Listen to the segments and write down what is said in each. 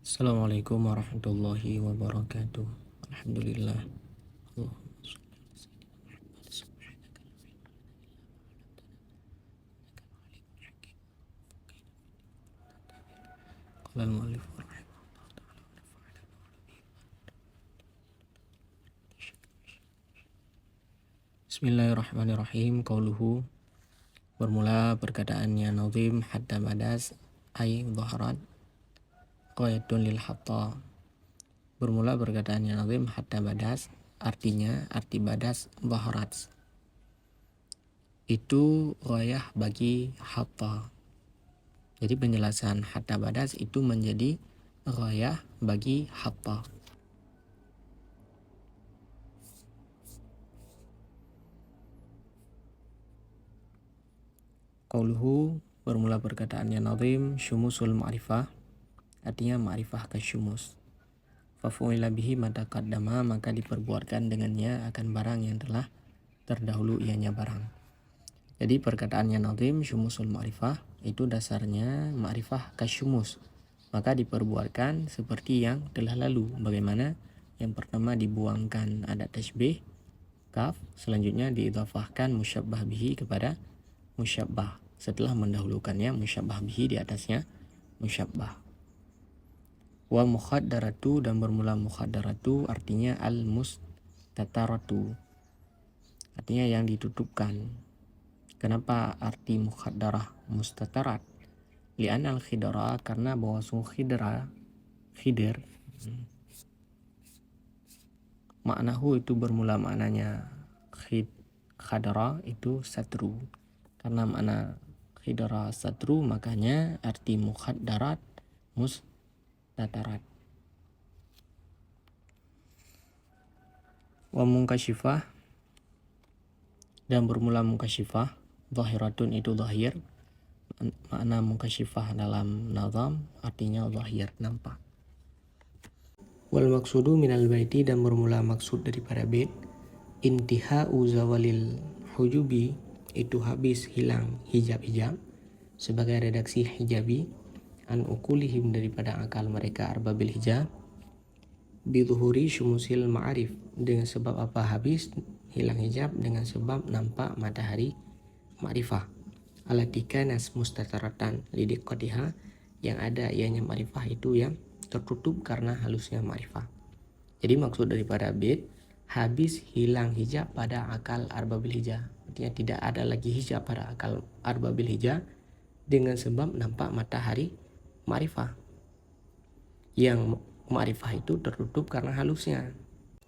Assalamualaikum warahmatullahi wabarakatuh. Alhamdulillah. Qala al-mu'allif Bismillahirrahmanirrahim. Qauluhu, bermula perkataannya nazim hatta badas ay dhaharat qayatun lil hatta. Bermula perkataannya nazim hatta badas, artinya arti badas dhaharat itu ghayah bagi hatta. Jadi penjelasan hatta badas itu menjadi ghayah bagi hatta. Qauluhu, bermula perkataannya nazim syumusul ma'rifah, artinya ma'rifah kasyumus. Fafu'ila bihi ma taqaddama, maka diperbuatkan dengannya akan barang yang telah terdahulu ianya barang. Jadi perkataannya nazim syumusul ma'rifah itu dasarnya ma'rifah kasyumus, maka diperbuatkan seperti yang telah lalu. Bagaimana? Yang pertama dibuangkan adat tasbih kaf, selanjutnya diidhafahkan musyabbah bihi kepada musyabbah setelah mendahulukannya musyabbah bihi di atasnya musyabbah. Wa mukhaddaratu, dan bermula mukhaddaratu artinya al mustataratu, artinya yang ditutupkan. Kenapa arti mukhaddarah mustatarat? Li'an al khidra, karena bahwasanya khidir maknahu itu bermula maknanya khadara itu satru. Karena makna khidra satru, makanya arti mukhaddarat mustatarat. Wa mungkasyifah, dan bermula mungkasyifah zahiratun itu zahir. Makna mungkasyifah dalam nazam artinya zahir, nampak. Wal maksudu minal baiti, dan bermula maksud daripada bait intihau zawalil hujubi, itu habis hilang hijab-hijab, sebagai redaksi hijabi, an ukulihim, daripada akal mereka arbabil hijab, biduhuri syumusil ma'arif, dengan sebab apa habis hilang hijab? Dengan sebab nampak matahari ma'rifah, alatika nas mustataratan lidik qadiha, yang ada ianya ma'rifah itu yang tertutup karena halusnya ma'rifah. Jadi maksud daripada bait habis hilang hijab pada akal arbabil hijab, artinya tidak ada lagi hijab pada akal arbabil hijab dengan sebab nampak matahari ma'rifah, yang ma'rifah itu tertutup karena halusnya.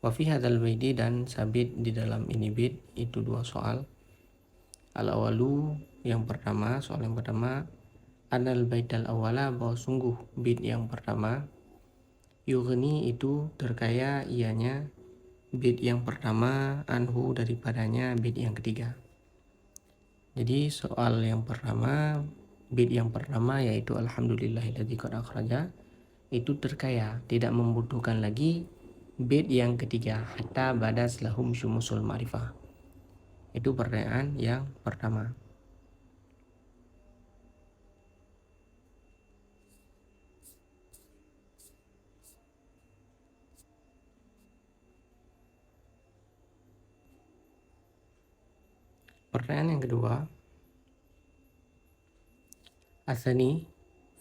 Wa fi hadzal baiti, dan sabit di dalam ini bait itu dua soal. Al-awalu, yang pertama, soal yang pertama, anal baital awala, bahwa sungguh bait yang pertama, yughni itu terkaya ianya bait yang pertama, anhu daripadanya bait yang ketiga. Jadi soal yang pertama, bait yang pertama yaitu alhamdulillahilladzi qad akhraja, itu terkaya, tidak membutuhkan lagi bait yang ketiga, hatta badas lahum syumusul ma'rifah. Itu pertanyaan yang pertama. Pertanyaan yang kedua, asani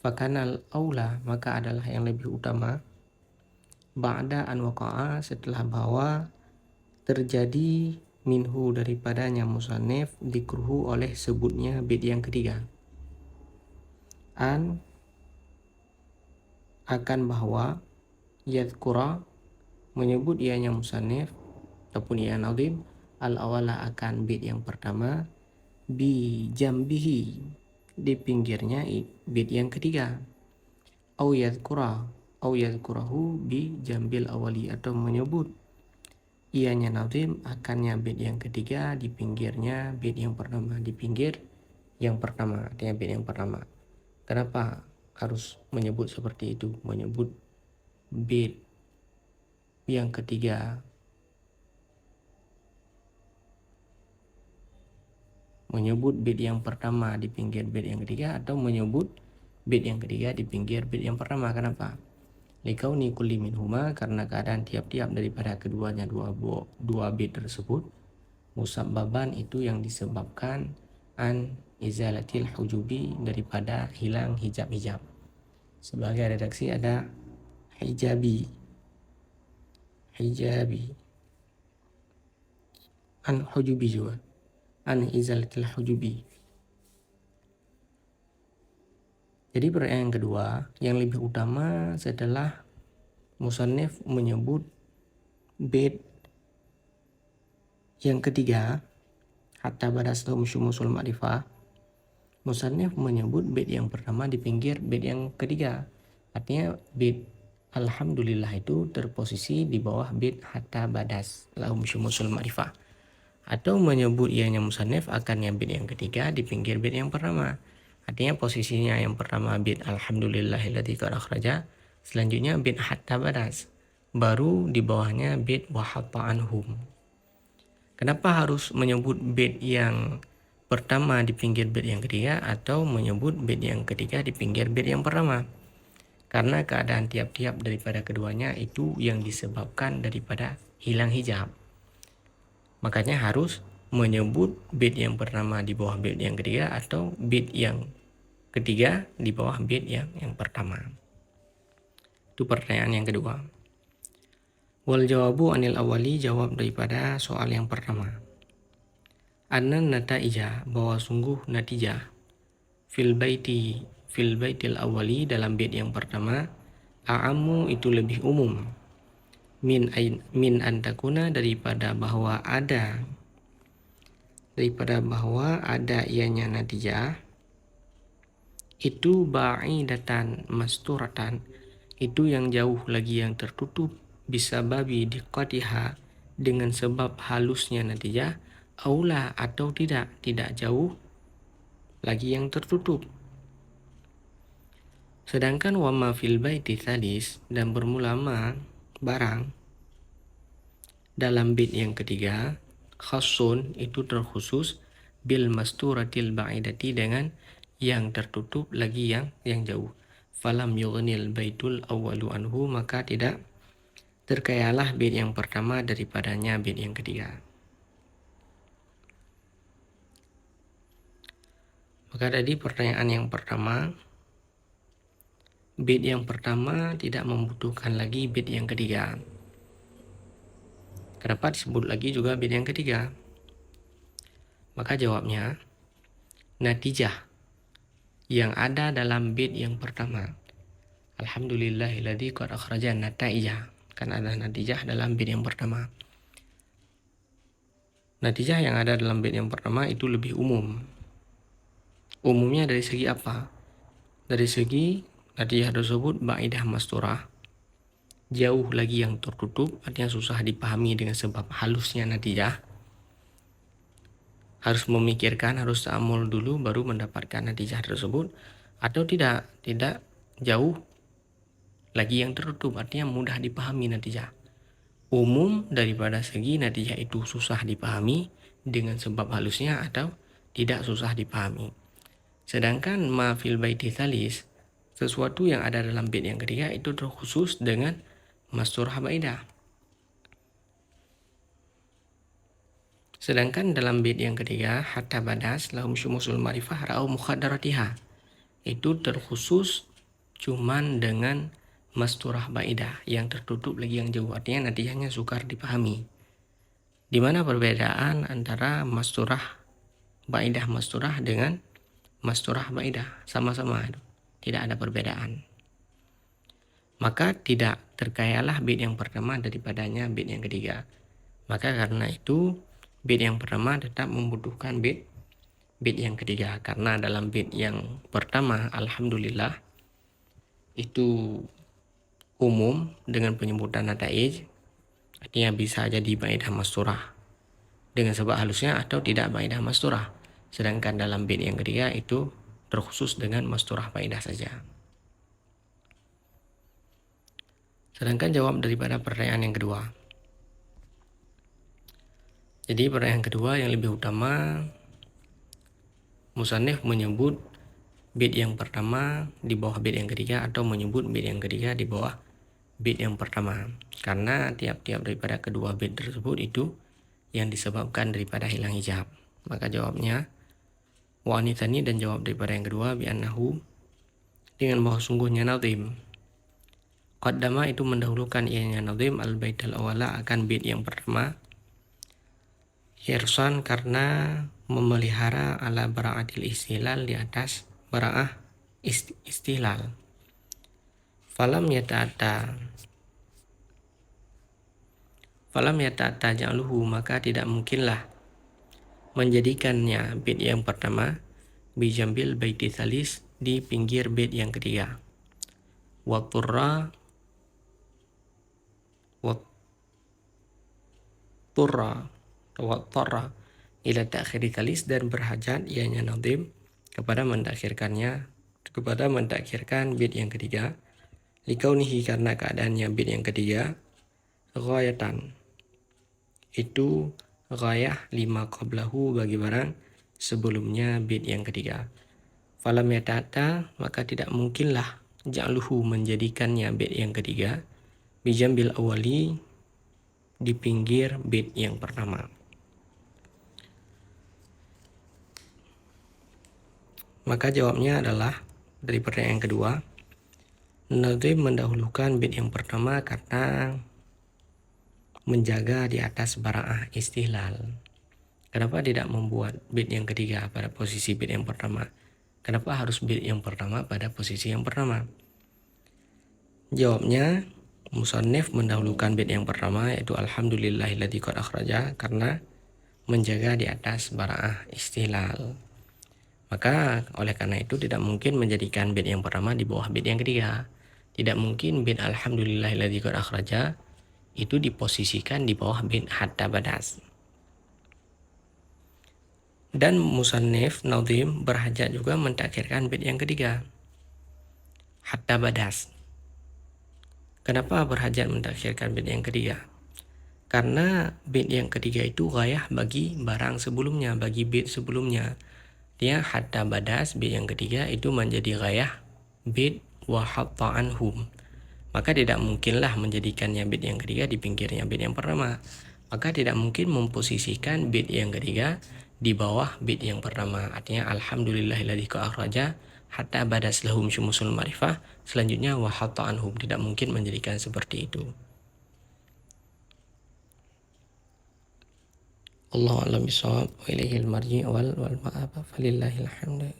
fakanal aula, maka adalah yang lebih utama, ba'da an waqa'a, setelah bahwa terjadi minhu daripadanya musannif dikruhu oleh sebutnya bait yang ketiga, an akan bahwa yadhkura menyebut ianya musannif ataupun ia nazim al awala akan bait yang pertama, bi jambihi di pinggirnya bait yang ketiga, au yadhkurahu bi jambil awali, atau menyebut ianya nazim akannya bait yang ketiga di pinggirnya bait yang pertama, di pinggir yang pertama, artinya bait yang pertama. Kenapa harus menyebut seperti itu? Menyebut bait yang ketiga, menyebut bait yang pertama di pinggir bait yang ketiga, atau menyebut bait yang ketiga di pinggir bait yang pertama. Kenapa? Likauni kulli minhuma, karena keadaan tiap-tiap daripada keduanya dua bait tersebut, musabbaban itu yang disebabkan an izalatil hujubi, daripada hilang hijab-hijab. Sebagai redaksi ada hijabi, an hujubi juga, an izalatil hujubi. Jadi pertanyaan yang kedua yang lebih utama setelah musannif menyebut bait yang ketiga, hatta badas lahum syumusul ma'rifah, musannif menyebut bait yang pertama di pinggir bait yang ketiga. Artinya bait alhamdulillah itu terposisi di bawah bait hatta badas lahum syumusul ma'rifah. Atau menyebut ianya musannif akannya bait yang ketiga di pinggir bait yang pertama. Artinya posisinya yang pertama bait alhamdulillahilladzi qad akhraja, selanjutnya bait hatta badas, baru di bawahnya bait wa hatta anhum. Kenapa harus menyebut bait yang pertama di pinggir bait yang ketiga atau menyebut bait yang ketiga di pinggir bait yang pertama? Karena keadaan tiap-tiap daripada keduanya itu yang disebabkan daripada hilang hijab. Makanya harus menyebut bait yang pertama di bawah bait yang ketiga atau bait yang ketiga di bawah bait yang pertama. Itu pertanyaan yang kedua. Wal jawabu anil awali, jawab daripada soal yang pertama. Annan nataija, bahwa sungguh natijah, fil baitil awali, dalam bait yang pertama, a'ammu itu lebih umum, min antakuna, daripada bahwa ianya natijah itu ba'idatan masturatan, itu yang jauh lagi, yang tertutup, bisa babi diqatiha, dengan sebab halusnya natijah, aula atau tidak jauh lagi yang tertutup. Sedangkan wama fil baiti tsalis, dan bermula ma barang dalam bait yang ketiga, khasun itu terkhusus, bil masturatil ba'idati, dengan yang tertutup lagi yang jauh. Falam yughnil baitul awwalu anhu, maka tidak terkayalah bait yang pertama daripadanya bait yang ketiga. Maka tadi pertanyaan yang pertama, bait yang pertama tidak membutuhkan lagi bait yang ketiga. Kenapa disebut lagi juga bait yang ketiga? Maka jawabnya, natijah yang ada dalam bait yang pertama, alhamdulillahilladzi qad akhraja nataijah, kan ada natijah dalam bait yang pertama. Natijah yang ada dalam bait yang pertama itu lebih umum. Umumnya dari segi apa? Dari segi natijah tersebut ba'idah masturah, jauh lagi yang tertutup, artinya susah dipahami dengan sebab halusnya natijah. Harus memikirkan, harus ta'amul dulu baru mendapatkan natijah tersebut. Atau tidak jauh lagi yang tertutup, artinya mudah dipahami natijah. Umum daripada segi natijah itu susah dipahami dengan sebab halusnya atau tidak susah dipahami. Sedangkan ma fil baiti tsalis, sesuatu yang ada dalam bait yang ketiga itu terkhusus dengan masturah baidah. Sedangkan dalam bait yang ketiga, hatta badas lahum syumusul ma'rifah ra'au mukhaddaratiha, itu terkhusus cuman dengan masturah baidah, yang tertutup lagi yang jauh, artinya natijahnya sukar dipahami. Di mana perbedaan antara masturah baidah masturah dengan masturah baidah? Sama-sama, tidak ada perbedaan. Maka tidak terkayalah bait yang pertama daripadanya bait yang ketiga. Maka karena itu bait yang pertama tetap membutuhkan bait yang ketiga, karena dalam bait yang pertama alhamdulillah itu umum dengan penyebutan nataij, artinya bisa jadi baidah masturah dengan sebab halusnya atau tidak baidah masturah. Sedangkan dalam bait yang ketiga itu terkhusus dengan masturah baidah saja. Sedangkan jawab daripada pertanyaan yang kedua. Jadi pertanyaan kedua yang lebih utama, musannif menyebut bait yang pertama di bawah bait yang ketiga atau menyebut bait yang ketiga di bawah bait yang pertama, karena tiap-tiap daripada kedua bait tersebut itu yang disebabkan daripada hilang hijab. Maka jawabnya wanitani, dan jawab daripada yang kedua bi'annahu, dengan bahwa sungguhnya nazim qaddama itu mendahulukan ianya nazim al-bait al-awwala akan bait yang pertama, hirsan karena memelihara ala bara'atil istilal di atas bara'ah istihlal. Falam yata'ata ja'luhu, maka tidak mungkinlah menjadikannya bait yang pertama bijambil baiti tsalis, di pinggir bait yang ketiga. Watturra ila ta'khiri tsalis, dan berhajat ianya nazim kepada mentakhirkan bait yang ketiga, likaunihi karena keadaannya bait yang ketiga ghayatan itu ghayah lima qablahu bagi barang sebelumnya bait yang ketiga. Falam yata'ata, maka tidak mungkinlah ja'luhu menjadikannya bait yang ketiga bijambil awali, di pinggir bait yang pertama. Maka jawabnya adalah dari pertanyaan yang kedua, nazim mendahulukan bait yang pertama karena menjaga di atas bara'ah istihlal. Kenapa tidak membuat bait yang ketiga pada posisi bait yang pertama? Kenapa harus bait yang pertama pada posisi yang pertama? Jawabnya, musannif mendahulukan bait yang pertama yaitu alhamdulillahilladzi qad akhraja, karena menjaga di atas bara'ah istihlal. Maka oleh karena itu tidak mungkin menjadikan bait yang pertama di bawah bait yang ketiga. Tidak mungkin bait alhamdulillahilladzi qad akhraja itu diposisikan di bawah bait hatta badas. Dan musannif nazim berhajat juga mentakhirkan bait yang ketiga hatta badas. Kenapa berhajat mentakhirkan bait yang ketiga? Karena bait yang ketiga itu ghayah bagi barang sebelumnya, bagi bait sebelumnya. Dia hatta badas, bait yang ketiga itu menjadi ghayah bait wa hatta anhum. Maka tidak mungkinlah menjadikannya bait yang ketiga di pinggirnya bait yang pertama. Maka tidak mungkin memposisikan bait yang ketiga di bawah bait yang pertama. Artinya alhamdulillahilladzi qad akhraja hatta badas lahum syumusul ma'rifah, selanjutnya wa hatta anhum. Tidak mungkin menjadikan seperti itu. Allahu a'lam bishawab, wa ilaihil marji' wal ma'ab, falillahil hamd.